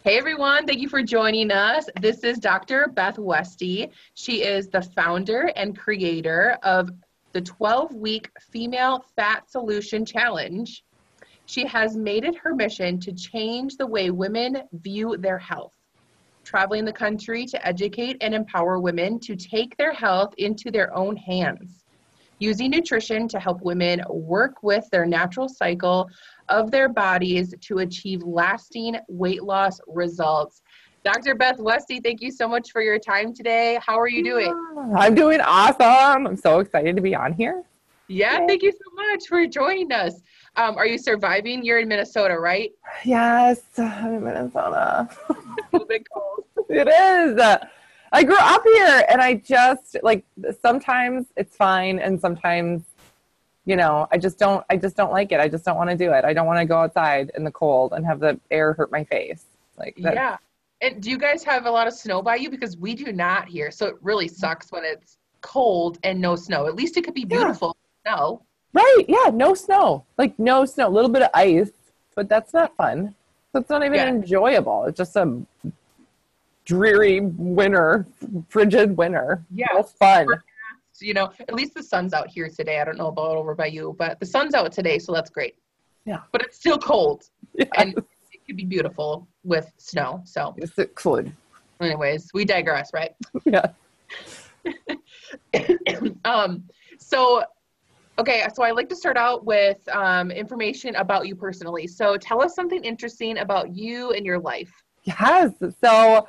Hey everyone, thank you for joining us. This is Dr. Beth Westie. She is the founder and creator of the 12-week Female Fat Solution Challenge. She has made it her mission to change the way women view their health, traveling the country to educate and empower women to take their health into their own hands, using nutrition to help women work with their natural cycle of their bodies to achieve lasting weight loss results. Dr. Beth Westie, thank you so much for your time today. How are you doing? I'm doing awesome. I'm so excited to be on here. Yeah, thank you so much for joining us. Are you surviving? You're in Minnesota, right? Yes, I'm in Minnesota. It's a bit cold. It is. I grew up here and I just sometimes it's fine. And sometimes, I just don't like it. I just don't want to do it. I don't want to go outside in the cold and have the air hurt my face. Yeah. And do you guys have a lot of snow by you? Because we do not here. So it really sucks when it's cold and no snow. At least it could be beautiful. No. Right. Yeah. No snow. No snow. A little bit of ice, but that's not fun. That's not even enjoyable. It's just a dreary winter, frigid winter. Yeah. No fun. At least the sun's out here today. I don't know about over by you, but the sun's out today, so that's great. Yeah. But it's still cold. Yes. And it could be beautiful with snow. So yes, it could. Anyways, we digress, right? Yeah. So I like to start out with information about you personally. So tell us something interesting about you and your life. Yes. So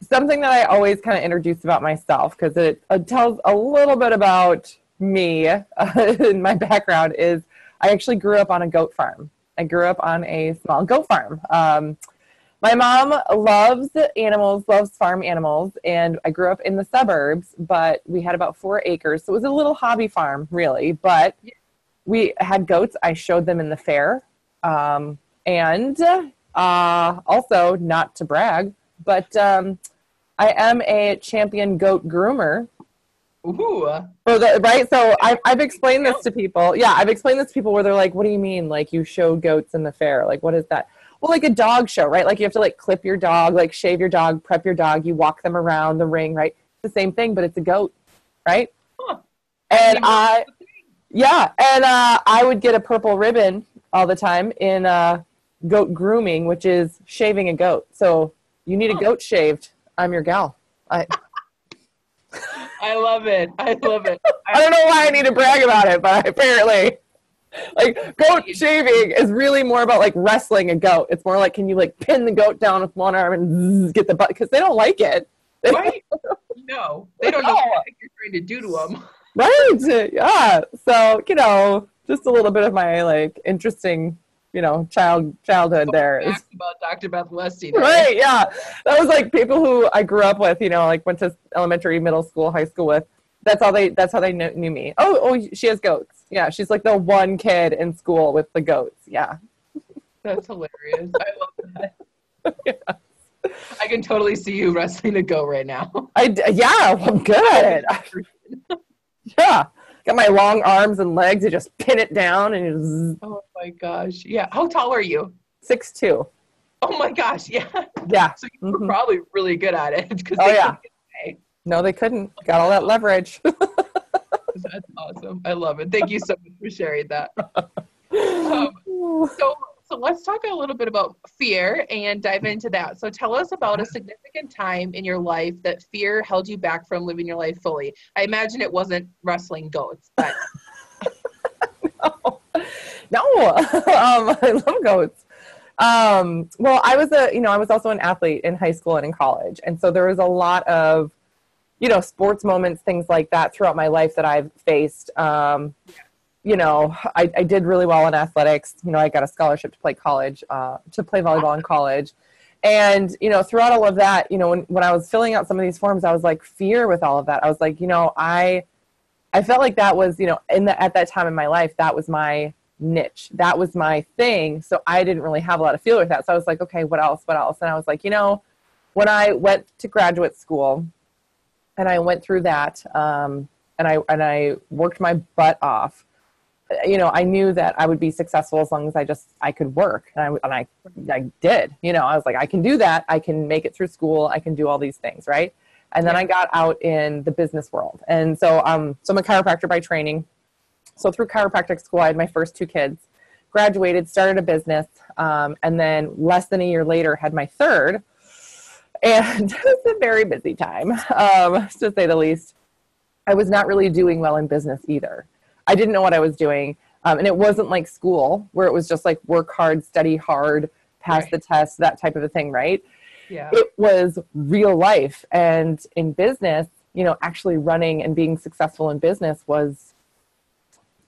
something that I always kind of introduce about myself, because it tells a little bit about me and my background, is I actually grew up on a goat farm. I grew up on a small goat farm. My mom loves animals, loves farm animals, and I grew up in the suburbs, but we had about 4 acres. So it was a little hobby farm, really, but we had goats. I showed them in the fair. And also, not to brag, but I am a champion goat groomer. Ooh. Right? So I've explained this to people. Yeah, I've explained this to people where they're like, what do you mean? You show goats in the fair? What is that? Well, a dog show, right? You have to clip your dog, shave your dog, prep your dog. You walk them around the ring, right? It's the same thing, but it's a goat, right? Huh. And I would get a purple ribbon all the time in goat grooming, which is shaving a goat. So you need a goat shaved. I'm your gal. I love it. I love it. I don't know why I need to brag about it, but apparently, goat shaving is really more about wrestling a goat. It's more can you pin the goat down with one arm and get the butt, because they don't like it. Right? No, they don't know what you're trying to do to them. Right? Yeah. So just a little bit of my interesting childhood there. Facts about Dr. Beth Westie. Right, yeah. That was people who I grew up with, went to elementary, middle school, high school with. That's how they knew me. Oh, she has goats. Yeah, she's the one kid in school with the goats. Yeah. That's hilarious. I love that. Yes. I can totally see you wrestling a goat right now. Yeah, I'm good. Yeah. Got my long arms and legs. I just pin it down and oh my gosh. Yeah. How tall are you? 6'2". Oh my gosh. Yeah. Yeah. So you were probably really good at it. No, they couldn't. Got all that leverage. That's awesome. I love it. Thank you so much for sharing that. So let's talk a little bit about fear and dive into that. So tell us about a significant time in your life that fear held you back from living your life fully. I imagine it wasn't wrestling goats, but no. I love goats. Well, I was also an athlete in high school and in college. And so there was a lot of, sports moments, things like that throughout my life that I've faced. I did really well in athletics. I got a scholarship to play volleyball in college. And, throughout all of that, when I was filling out some of these forms, I was fear with all of that. I was I felt like that was, at that time in my life, that was my niche. That was my thing. So I didn't really have a lot of feel with that. So I was okay, what else? And I was when I went to graduate school and I went through that, and I worked my butt off, I knew that I would be successful as long as I could work. And I did, I was like, I can do that. I can make it through school. I can do all these things. Right. And then I got out in the business world. And so I'm a chiropractor by training. So through chiropractic school, I had my first 2 kids, graduated, started a business. And then less than a year later had my third. And it was a very busy time, to say the least. I was not really doing well in business either. I didn't know what I was doing. And it wasn't like school where it was just like work hard, study hard, pass the test, that type of a thing, right? Yeah. It was real life. And in business, actually running and being successful in business was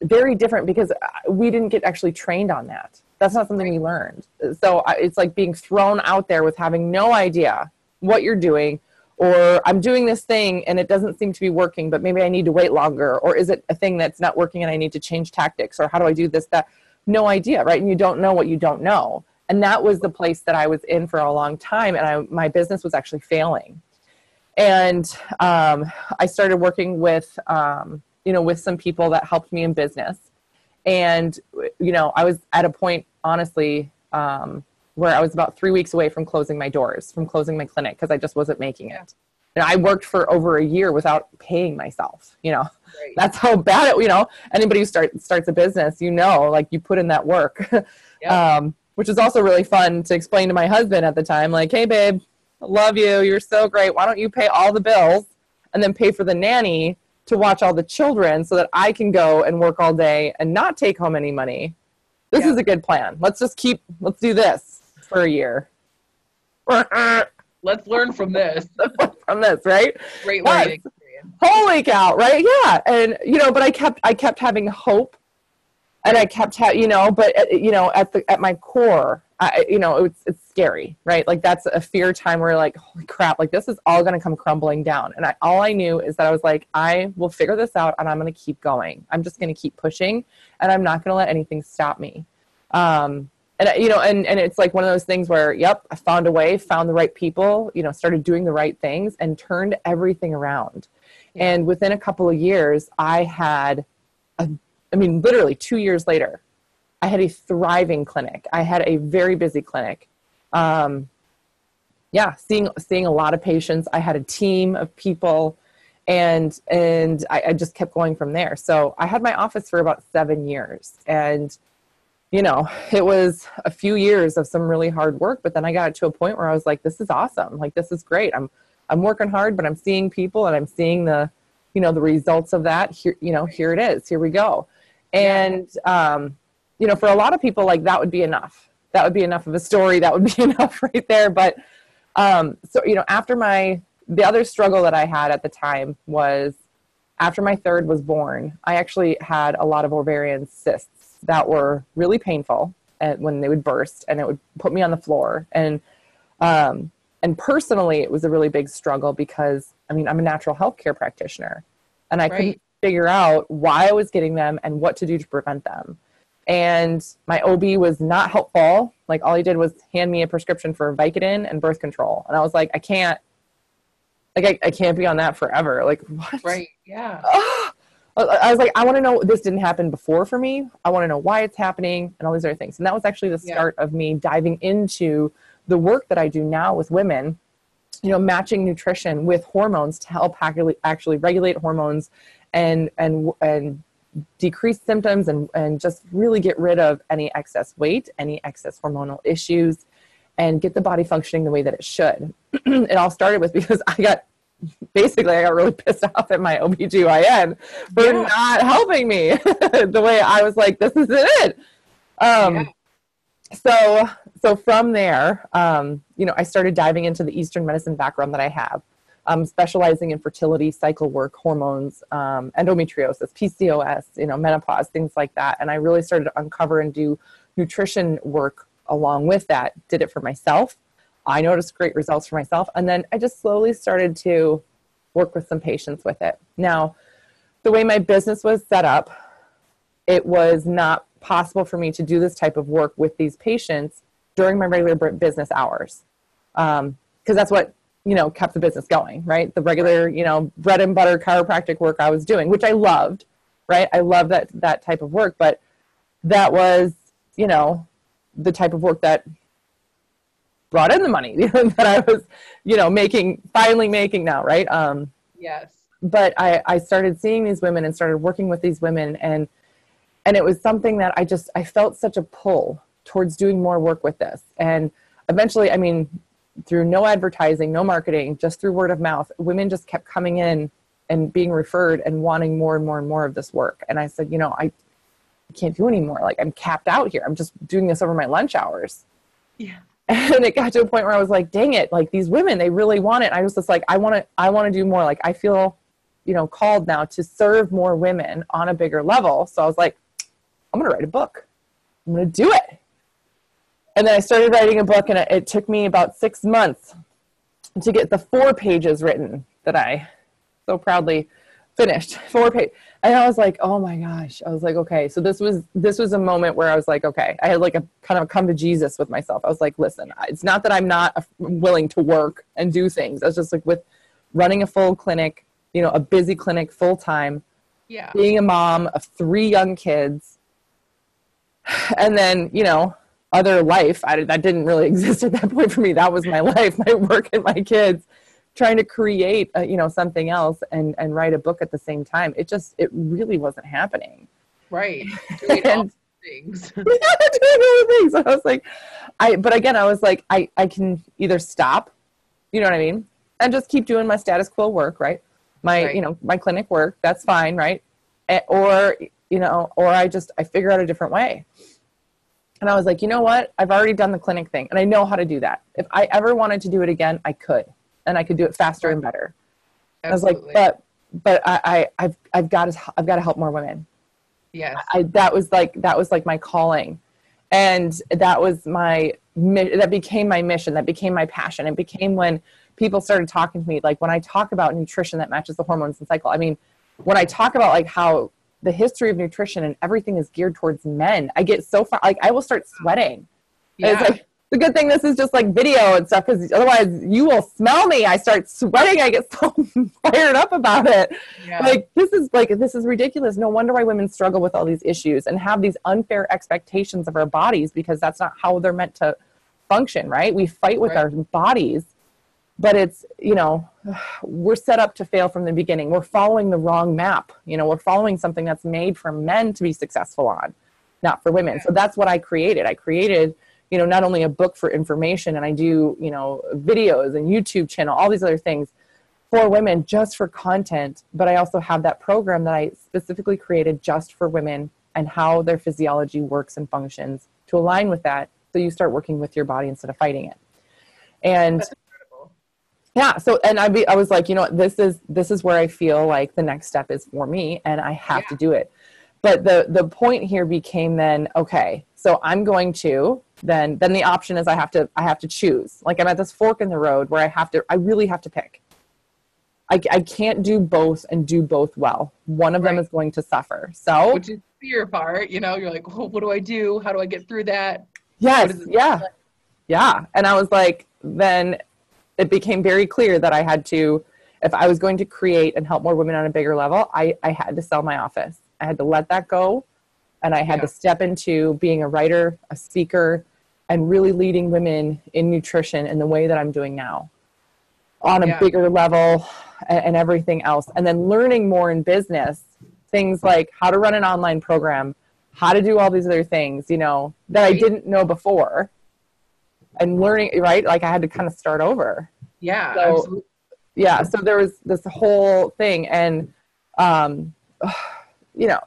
very different because we didn't get actually trained on that. That's not something we learned. So it's like being thrown out there with having no idea what you're doing, or I'm doing this thing and it doesn't seem to be working, but maybe I need to wait longer. Or is it a thing that's not working and I need to change tactics? Or how do I do this, that? No idea, right? And you don't know what you don't know. And that was the place that I was in for a long time. And my business was actually failing. And I started working with, with some people that helped me in business. And, I was at a point, honestly, where I was about 3 weeks away from closing my doors, from closing my clinic, because I just wasn't making it. And I worked for over a year without paying myself, Right. That's how bad it, anybody who starts a business, like you put in that work, which is also really fun to explain to my husband at the time, like, hey, babe, I love you. You're so great. Why don't you pay all the bills and then pay for the nanny to watch all the children so that I can go and work all day and not take home any money? This is a good plan. Let's do this for a year. Let's learn from this. Right? Great learning experience. Holy cow, right? Yeah. And, but I kept having hope, and I kept, but at my core, it's scary, right? Like that's a fear time where like, holy crap, like this is all going to come crumbling down. And all I knew is that I was like, I will figure this out and I'm going to keep going. I'm just going to keep pushing and I'm not going to let anything stop me. And it's like one of those things where, I found a way, found the right people, started doing the right things and turned everything around. Yeah. And within a couple of years, I had, literally 2 years later, I had a thriving clinic. I had a very busy clinic. Seeing a lot of patients. I had a team of people, and I just kept going from there. So I had my office for about 7 years, and it was a few years of some really hard work, but then I got to a point where I was like, this is awesome. Like, this is great. I'm working hard, but I'm seeing people and I'm seeing the results of that here, here it is, here we go. And, for a lot of people, like that would be enough. That would be enough of a story. That would be enough right there. But, after the other struggle that I had at the time was after my third was born, I actually had a lot of ovarian cysts that were really painful when they would burst, and it would put me on the floor. And personally, it was a really big struggle because, I'm a natural health care practitioner, and I couldn't figure out why I was getting them and what to do to prevent them. And my OB was not helpful. Like, all he did was hand me a prescription for Vicodin and birth control. And I was like, I can't be on that forever. Like, what? Right. Yeah. I was like, I want to know, this didn't happen before for me. I want to know why it's happening and all these other things. And that was actually the start of me diving into the work that I do now with women, matching nutrition with hormones to help actually regulate hormones and decrease symptoms and just really get rid of any excess weight, any excess hormonal issues, and get the body functioning the way that it should. It all started with because I got really pissed off at my OBGYN for not helping me the way I was like, this isn't it. So from there, I started diving into the Eastern medicine background that I have, specializing in fertility, cycle work, hormones, endometriosis, PCOS, menopause, things like that. And I really started to uncover and do nutrition work along with that. Did it for myself. I noticed great results for myself. And then I just slowly started to work with some patients with it. Now, the way my business was set up, it was not possible for me to do this type of work with these patients during my regular business hours. Because that's what, kept the business going, right? The regular, bread and butter chiropractic work I was doing, which I loved, right? I love that type of work. But that was, you know, the type of work that brought in the money that I was, you know, finally making now. Right. Yes. But I started seeing these women and started working with these women, and it was something that I felt such a pull towards doing more work with this. And eventually, I mean, through no advertising, no marketing, just through word of mouth, women just kept coming in and being referred and wanting more and more and more of this work. And I said, you know, I can't do anymore. Like, I'm capped out here. I'm just doing this over my lunch hours. Yeah. And it got to a point where I was like, dang it, like these women, they really want it. I was just like, I want to do more. Like, I feel, you know, called now to serve more women on a bigger level. So I was like, I'm going to write a book. I'm going to do it. And then I started writing a book, and it took me about 6 months to get the 4 pages written that I so proudly finished. 4 pages. And I was like, oh my gosh. I was like, okay. So this was a moment where I was like, okay, I had like a kind of a come to Jesus with myself. I was like, listen, it's not that I'm not willing to work and do things. I was just like, with running a full clinic, you know, a busy clinic full time, being a mom of 3 young kids, and then, you know, other life that didn't really exist at that point for me. That was my life, my work and my kids, trying to create you know, something else and write a book at the same time. It really wasn't happening. Right. Doing all things. Doing all things. I was like, but again, I was like, I can either stop, you know what I mean, and just keep doing my status quo work, right? You know, my clinic work, that's fine, right? Or, you know, or I figure out a different way. And I was like, you know what? I've already done the clinic thing, and I know how to do that. If I ever wanted to do it again, I could, and I could do it faster and better. Absolutely. I was like, but I've got to help more women. Yes. That was like my calling, and that became my mission. That became my passion. It became when people started talking to me, like when I talk about nutrition that matches the hormones and cycle. I mean, when I talk about like how the history of nutrition and everything is geared towards men, I get so far, like I will start sweating. Yeah. It's like, the good thing this is just like video and stuff, because otherwise you will smell me. I start sweating. I get so fired up about it. Yeah. Like, this is ridiculous. No wonder why women struggle with all these issues and have these unfair expectations of our bodies, because that's not how they're meant to function, right? We fight with our bodies, but it's, you know, we're set up to fail from the beginning. We're following the wrong map. You know, we're following something that's made for men to be successful on, not for women. So that's what I created. I created, you know, not only a book for information, and I do, you know, videos and YouTube channel, all these other things for women just for content, but I also have that program that I specifically created just for women and how their physiology works and functions to align with that. So you start working with your body instead of fighting it. And yeah, so, and I was like, you know what, this is where I feel like the next step is for me, and I have to do it. But the point here became then, okay, so I'm going to, then the option is I have to choose. Like, I'm at this fork in the road where I really have to pick. I can't do both and do both well. One of them is going to suffer. So, which is the fear part, you know, you're like, well, what do I do? How do I get through that? Yes. Yeah. Yeah. And I was like, then it became very clear that I had to, if I was going to create and help more women on a bigger level, I had to sell my office. I had to let that go. And I had to step into being a writer, a speaker, and really leading women in nutrition in the way that I'm doing now on a bigger level and everything else. And then learning more in business, things like how to run an online program, how to do all these other things, you know, that I didn't know before. And learning, right? Like, I had to kind of start over. Yeah, so, absolutely. Yeah. So there was this whole thing. And, you know,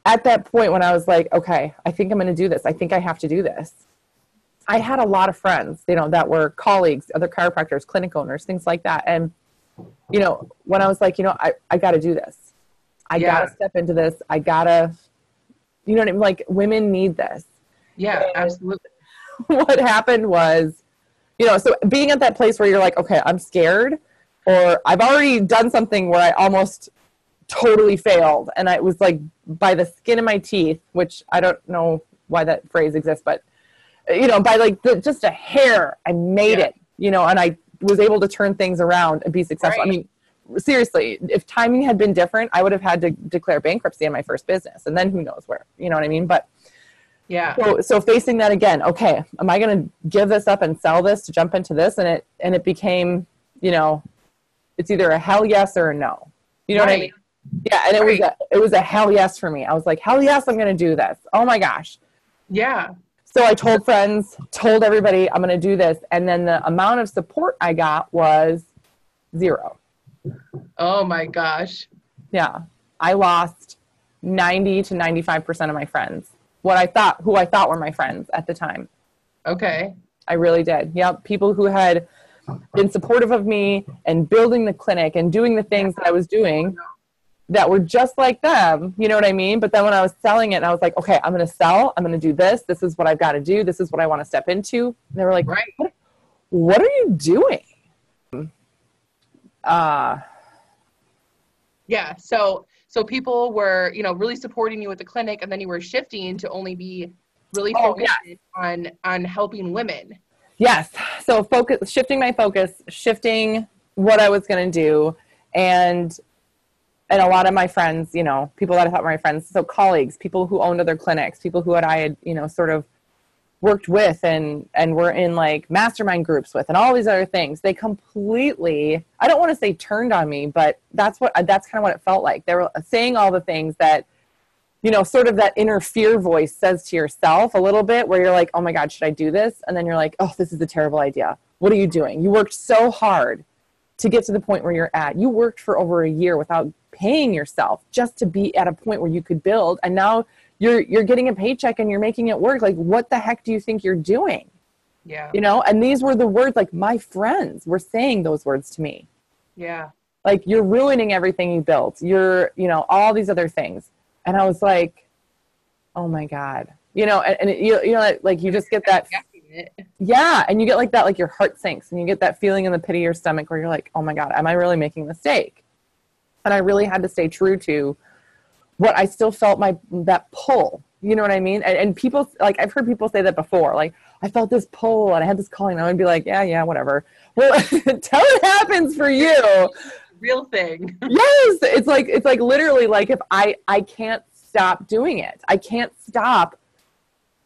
at that point when I was like, okay, I think I'm going to do this. I think I have to do this. I had a lot of friends, you know, that were colleagues, other chiropractors, clinic owners, things like that. And, you know, when I was like, you know, I got to do this. I got to step into this. I got to, you know what I mean? Like, women need this. Yeah, and absolutely. What happened was, you know, so being at that place where you're like, okay, I'm scared, or I've already done something where I almost totally failed. And I was like, by the skin of my teeth, which I don't know why that phrase exists, but, you know, by like just a hair, I made it, you know, and I was able to turn things around and be successful. I mean, seriously, if timing had been different, I would have had to declare bankruptcy in my first business, and then who knows where, you know what I mean? But yeah. So facing that again, okay, am I going to give this up and sell this to jump into this? And it became, you know, it's either a hell yes or a no. You know what I mean? Yeah. And it was a hell yes for me. I was like, hell yes, I'm going to do this. Oh my gosh. Yeah. So I told friends, told everybody I'm going to do this. And then the amount of support I got was 0. Oh my gosh. Yeah. I lost 90 to 95% of my friends. Who I thought were my friends at the time. Okay. I really did. Yep. People who had been supportive of me and building the clinic and doing the things that I was doing that were just like them. You know what I mean? But then when I was selling it and I was like, okay, I'm going to sell, I'm going to do this. This is what I've got to do. This is what I want to step into. And they were like, right. What are you doing? Yeah. So people were, you know, really supporting you at the clinic, and then you were shifting to only be really focused on helping women. Yes. So shifting my focus, shifting what I was going to do. And a lot of my friends, you know, people that I thought were my friends, so colleagues, people who owned other clinics, people who I had, you know, sort of worked with and were in like mastermind groups with and all these other things, they completely, I don't want to say turned on me, but that's kind of what it felt like. They were saying all the things that, you know, sort of that inner fear voice says to yourself a little bit, where you're like, oh my God, should I do this? And then you're like, oh, this is a terrible idea. What are you doing? You worked so hard to get to the point where you're at. You worked for over a year without paying yourself just to be at a point where you could build. And now you're getting a paycheck and you're making it work. Like, what the heck do you think you're doing? Yeah. You know, and these were the words, like my friends were saying those words to me. Yeah. Like, you're ruining everything you built. You're, you know, all these other things. And I was like, oh my God, you know, you know, like you just get that. Yeah. And you get like that, like your heart sinks and you get that feeling in the pit of your stomach where you're like, oh my God, am I really making a mistake? And I really had to stay true to what I still felt that pull, you know what I mean? And people, like, I've heard people say that before, like, I felt this pull and I had this calling, and I would be like, yeah, whatever. Well, until it happens for you. Real thing. Yes. It's like literally, like, if I can't stop doing it. I can't stop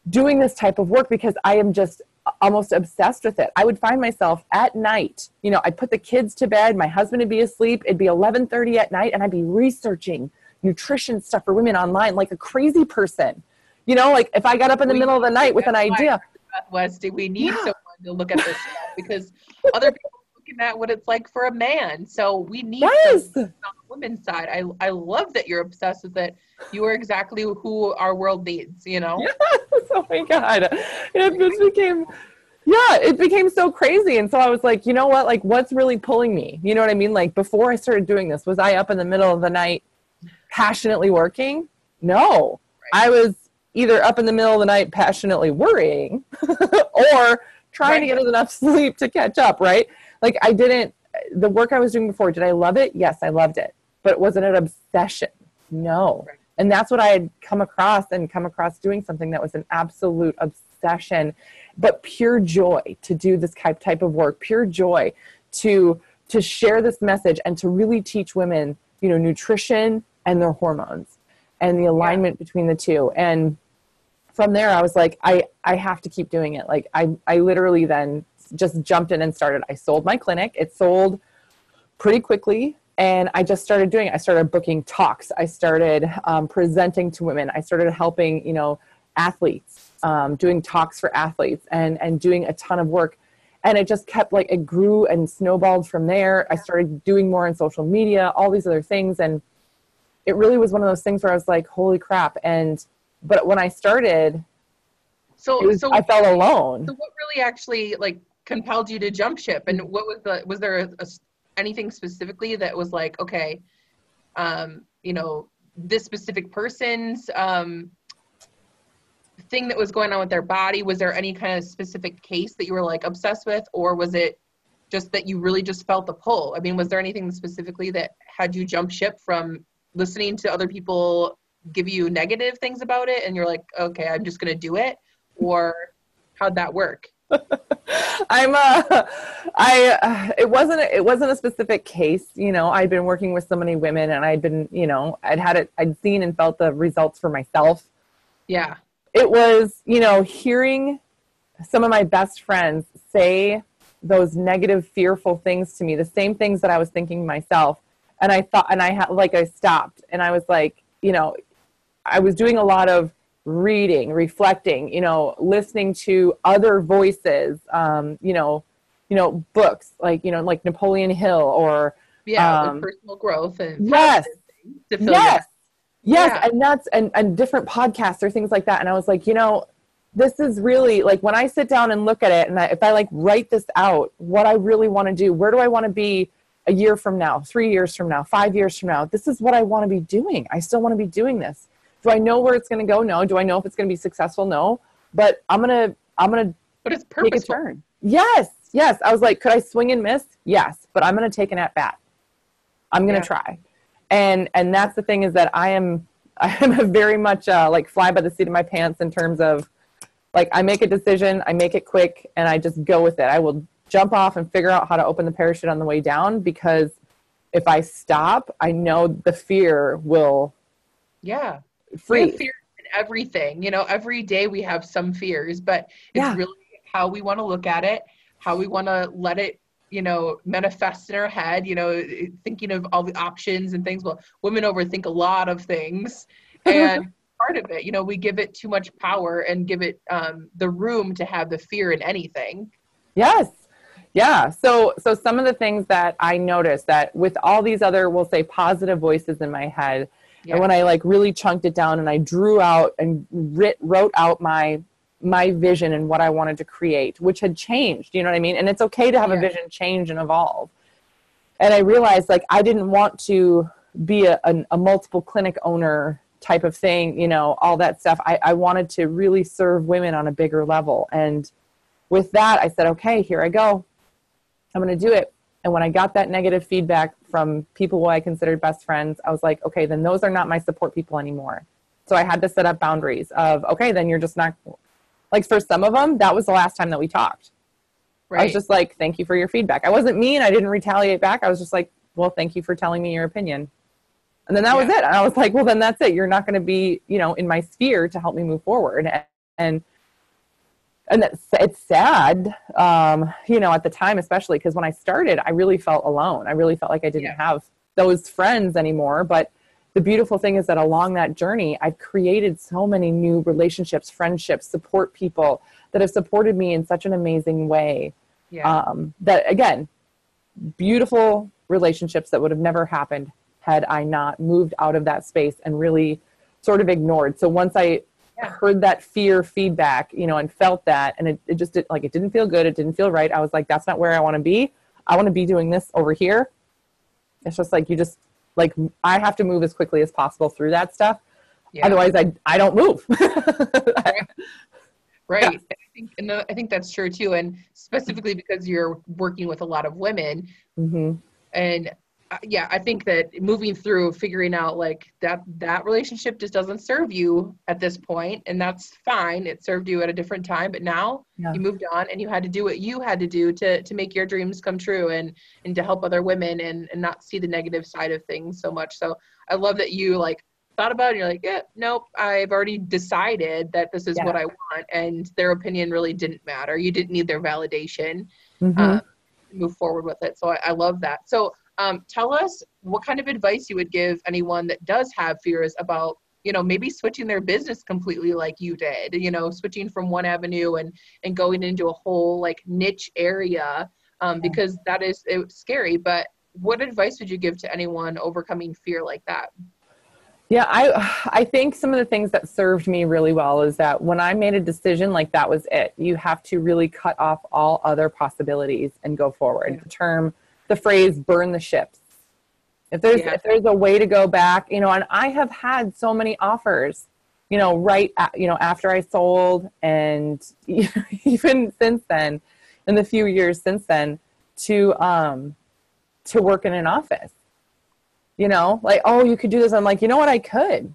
doing this type of work because I am just almost obsessed with it. I would find myself at night, you know, I'd put the kids to bed, my husband would be asleep, it'd be 11:30 at night, and I'd be researching nutrition stuff for women online like a crazy person. You know, like if I got up in the middle of the night with an idea. Westie, we need someone to look at this stuff because other people are looking at what it's like for a man. So we need someone on the women's side. I love that you're obsessed with it. You are exactly who our world needs, you know? Yes. Oh my God. It became so crazy. And so I was like, you know what, like, what's really pulling me? You know what I mean? Like, before I started doing this, was I up in the middle of the night passionately working? No. Right. I was either up in the middle of the night passionately worrying or trying to get enough sleep to catch up, right? Like, the work I was doing before, did I love it? Yes, I loved it. But it wasn't an obsession. No. Right. And that's what I had come across doing something that was an absolute obsession, but pure joy to do this type of work, pure joy to share this message and to really teach women, you know, nutrition and their hormones and the alignment between the two. And from there, I was like, I have to keep doing it. Like, I literally then just jumped in and started. I sold my clinic. It sold pretty quickly. And I just started doing it. I started booking talks. I started presenting to women. I started helping, you know, athletes, doing talks for athletes and doing a ton of work. And it just kept, like, it grew and snowballed from there. I started doing more on social media, all these other things. And it really was one of those things where I was like, holy crap. But when I started, I felt alone. So what really actually, like, compelled you to jump ship? And what was there anything specifically that was like, okay, you know, this specific person's thing that was going on with their body? Was there any kind of specific case that you were like obsessed with, or was it just that you really just felt the pull? I mean, was there anything specifically that had you jump ship from listening to other people give you negative things about it and you're like, okay, I'm just going to do it? Or how'd that work? It wasn't a specific case, I'd been working with so many women and I'd been, I'd seen and felt the results for myself. Yeah. It was, hearing some of my best friends say those negative, fearful things to me, the same things that I was thinking myself. And I thought, and I stopped and I was like, I was doing a lot of reading, reflecting, listening to other voices, books like Napoleon Hill or like personal growth and yes, to fill your yes, and that's and different podcasts or things like that. And I was like, this is really like when I sit down and look at it, and if I like write this out, what I really want to do, where do I want to be a year from now, 3 years from now, 5 years from now? This is what I want to be doing. I still want to be doing this. Do I know where it's going to go? No. Do I know if it's going to be successful? No. But I'm gonna but it's purposeful. Take a turn. Yes. I was like, could I swing and miss? Yes. But I'm going to take an at bat. I'm going to try. And that's the thing, is that I am a very much like fly by the seat of my pants in terms of like, I make a decision, I make it quick, and I just go with it. I will jump off and figure out how to open the parachute on the way down, because if I stop, I know the fear will freeze. We have fear in everything. Every day we have some fears, but it's really how we want to look at it, how we want to let it, manifest in our head, thinking of all the options and things. Well, women overthink a lot of things, and part of it, we give it too much power and give it the room to have the fear in anything. Yes. Yeah. So some of the things that I noticed, that with all these other, we'll say, positive voices in my head, and when I like really chunked it down and I drew out and wrote out my vision and what I wanted to create, which had changed, you know what I mean? And it's okay to have a vision change and evolve. And I realized like, I didn't want to be a multiple clinic owner type of thing, all that stuff. I wanted to really serve women on a bigger level. And with that, I said, okay, here I go. I'm going to do it. And when I got that negative feedback from people who I considered best friends, I was like, okay, then those are not my support people anymore. So I had to set up boundaries of, okay, then you're just not, like for some of them, that was the last time that we talked. Right. I was just like, thank you for your feedback. I wasn't mean. I didn't retaliate back. I was just like, well, thank you for telling me your opinion. And then that was it. And I was like, well, then that's it. You're not going to be, in my sphere to help me move forward. And it's sad, at the time, especially because when I started, I really felt alone. I really felt like I didn't have those friends anymore. But the beautiful thing is that along that journey, I've created so many new relationships, friendships, support people that have supported me in such an amazing way. That, again, beautiful relationships that would have never happened had I not moved out of that space and really sort of ignored. So once I heard that fear feedback, and felt that, and it just it didn't feel good. It didn't feel right. I was like, that's not where I want to be. I want to be doing this over here. It's just like, I have to move as quickly as possible through that stuff. Otherwise I don't move. Right. I think that's true too. And specifically because you're working with a lot of women, and I think that moving through figuring out like that relationship just doesn't serve you at this point, and that's fine. It served you at a different time, but now you moved on and you had to do what you had to do to make your dreams come true and to help other women and not see the negative side of things so much. So I love that you like thought about it. You're like, nope, I've already decided that this is what I want, and their opinion really didn't matter. You didn't need their validation to move forward with it. So I love that. So tell us what kind of advice you would give anyone that does have fears about, maybe switching their business completely like you did, switching from one avenue and going into a whole like niche area, because it's scary. But what advice would you give to anyone overcoming fear like that? Yeah, I think some of the things that served me really well is that when I made a decision, like that was it. You have to really cut off all other possibilities and go forward. The phrase burn the ships. If there's a way to go back, and I have had so many offers, after I sold, and even since then, in the few years since then, to work in an office, like, oh, you could do this. I'm like, you know what? I could.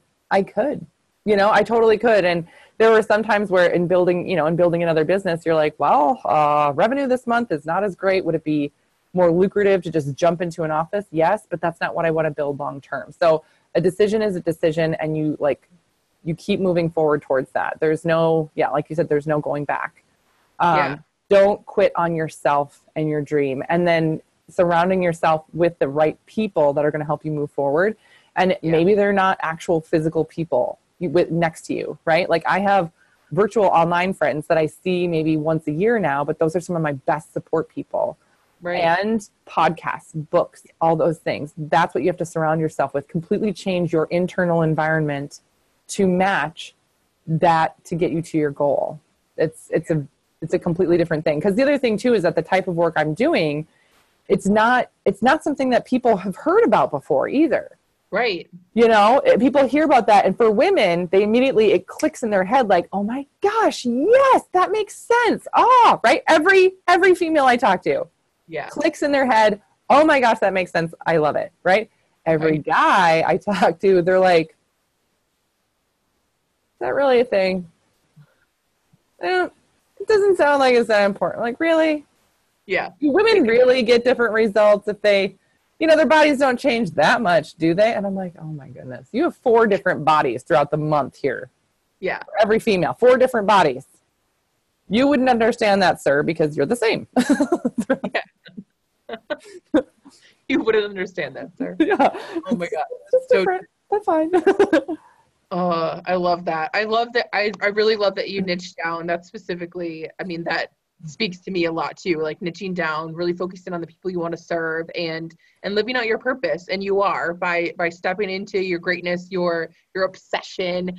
You know, I totally could. And there were some times where in building another business, you're like, well, revenue this month is not as great. Would it be more lucrative to just jump into an office? Yes, but that's not what I want to build long term. So a decision is a decision, and you keep moving forward towards that. There's no, like you said, there's no going back. Don't quit on yourself and your dream. And then surrounding yourself with the right people that are going to help you move forward. And maybe they're not actual physical people next to you, right? Like I have virtual online friends that I see maybe once a year now, but those are some of my best support people. Right. And podcasts, books, all those things. That's what you have to surround yourself with. Completely change your internal environment to match that to get you to your goal. It's a completely different thing. Because the other thing too is that the type of work I'm doing, it's not something that people have heard about before either. Right. You know, people hear about that, and for women, it clicks in their head like, oh my gosh, yes, that makes sense. Oh, right. Every female I talk to, clicks in their head. Oh my gosh, that makes sense. I love it. Right. Every guy I talk to, they're like, is that really a thing? It doesn't sound like it's that important. Like, really? Yeah. Do women really get different results if they, their bodies don't change that much, do they? And I'm like, oh my goodness. You have 4 different bodies throughout the month here. Yeah. For every female, 4 different bodies. You wouldn't understand that, sir, because you're the same. You wouldn't understand that, sir. Yeah. Oh my God. It's different. That's fine. I love that. I love that. I really love that you niched down. That specifically, I mean, that speaks to me a lot too, like niching down, really focusing on the people you want to serve and living out your purpose. And you are by stepping into your greatness, your obsession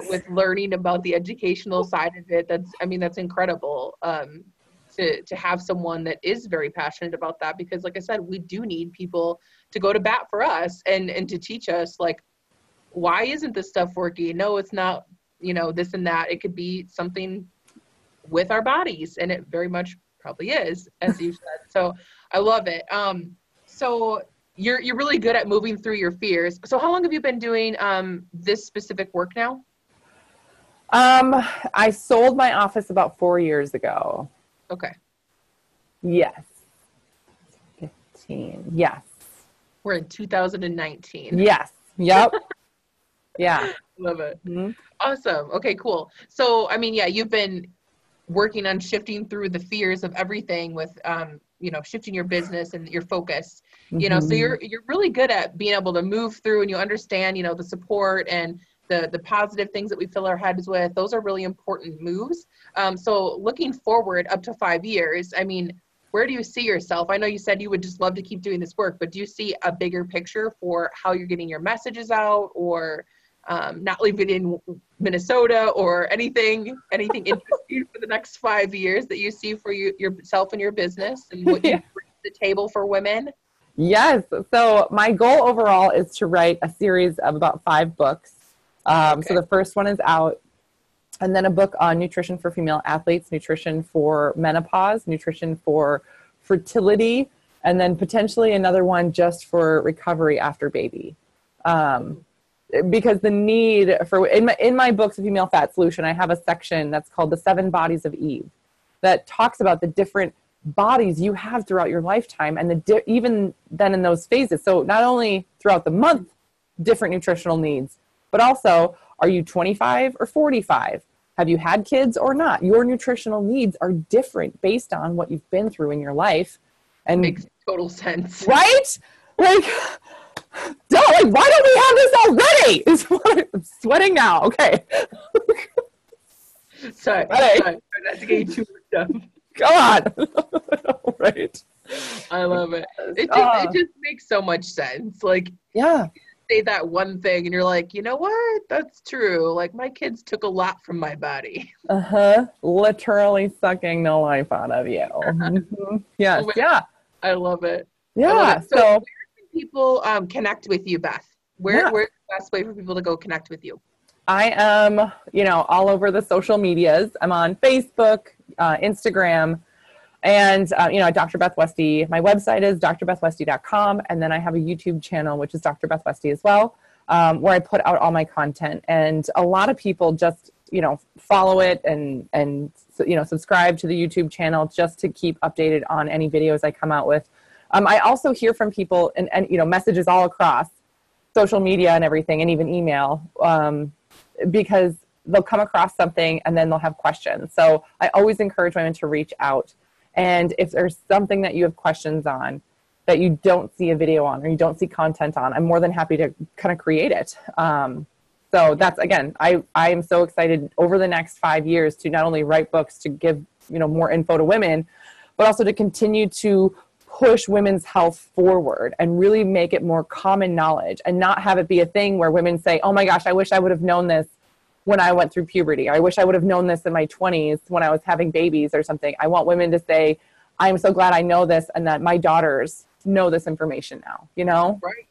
with learning about the educational side of it. That's incredible to have someone that is very passionate about that, because like I said, we do need people to go to bat for us and to teach us, like, why isn't this stuff working? No, it's not, this and that. It could be something with our bodies, and it very much probably is, as you said. So I love it. So you're really good at moving through your fears. So how long have you been doing this specific work now? I sold my office about 4 years ago. Okay. Yes. 15. Yes. We're in 2019. Yes. Yep. Yeah. Love it. Mm-hmm. Awesome. Okay, cool. So, you've been working on shifting through the fears of everything with, shifting your business and your focus, so you're really good at being able to move through, and you understand, the support and the positive things that we fill our heads with. Those are really important moves. So looking forward up to 5 years, where do you see yourself? I know you said you would just love to keep doing this work, but do you see a bigger picture for how you're getting your messages out, or not living in Minnesota, or anything interesting for the next 5 years that you see for yourself and your business, and what you bring to the table for women? Yes. So my goal overall is to write a series of about 5 books. So the first one is out, and then a book on nutrition for female athletes, nutrition for menopause, nutrition for fertility, and then potentially another one just for recovery after baby. Because the need for, in my books, The Female Fat Solution, I have a section that's called The 7 Bodies of Eve that talks about the different bodies you have throughout your lifetime, and even then in those phases. So not only throughout the month, different nutritional needs, but also, are you 25 or 45? Have you had kids or not? Your nutritional needs are different based on what you've been through in your life. And makes total sense. Right? Like, why don't we have this already? I'm sweating now. Okay. Sorry. Not to get you too much stuff. God. Right. I love it. It just makes so much sense. Like, yeah. Say that one thing and you're like, you know what? That's true. Like, my kids took a lot from my body. Literally sucking the life out of you. Mm-hmm. Yes. Oh, yeah. I love it. Yeah. Love it. So where can people connect with you, Beth? Where's the best way for people to go connect with you? I am, all over the social medias. I'm on Facebook, Instagram, and, Dr. Beth Westie. My website is drbethwestie.com. And then I have a YouTube channel, which is Dr. Beth Westie as well. where I put out all my content. And a lot of people just, you know, follow it and you know, subscribe to the YouTube channel just to keep updated on any videos I come out with. I also hear from people and, you know, messages all across social media and everything, and even email, because they'll come across something and then they'll have questions. So I always encourage women to reach out. And if there's something that you have questions on that you don't see a video on or you don't see content on, I'm more than happy to kind of create it. So that's, again, I am so excited over the next 5 years to not only write books to give, you know, more info to women, but also to continue to push women's health forward and really make it more common knowledge and not have it be a thing where women say, oh my gosh, I wish I would have known this when I went through puberty. Or I wish I would have known this in my 20s when I was having babies or something. I want women to say, I'm so glad I know this and that my daughters know this information now, you know? Right.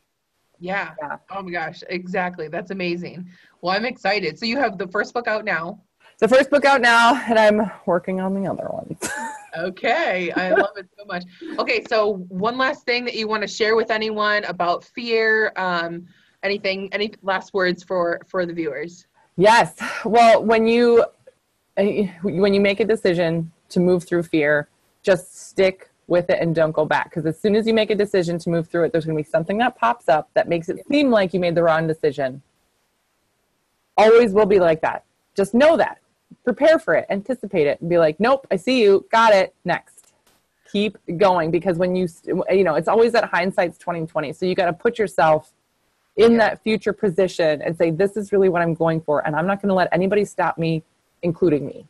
Yeah. Oh my gosh. Exactly. That's amazing. Well, I'm excited. So you have the first book out now. The first book out now, and I'm working on the other ones. Okay. I love it so much. Okay. So one last thing that you want to share with anyone about fear, any last words for the viewers? Yes. Well, when you make a decision to move through fear, just stick with it and don't go back. Because as soon as you make a decision to move through it, there's going to be something that pops up that makes it seem like you made the wrong decision. Always will be like that. Just know that. Prepare for it. Anticipate it. And be like, nope, I see you. Got it. Next. Keep going. Because when you know, it's always that hindsight's 20/20. So you got to put yourself in that future position and say, this is really what I'm going for. And I'm not going to let anybody stop me, including me.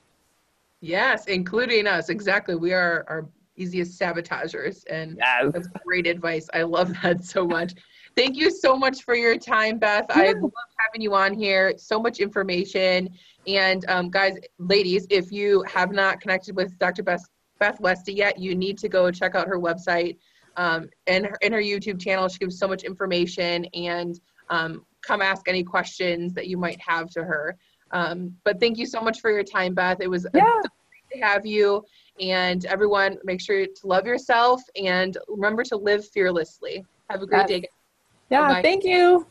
Yes, including us. Exactly. We are our easiest sabotagers. And that's great advice. I love that so much. Thank you so much for your time, Beth. I love having you on here. So much information. And guys, ladies, if you have not connected with Dr. Beth Westie yet, you need to go check out her website and her YouTube channel. She gives so much information, and come ask any questions that you might have to her. But thank you so much for your time, Beth. It was great to have you. And everyone, make sure to love yourself and remember to live fearlessly. Have a great day. Yeah, bye-bye. Thank you.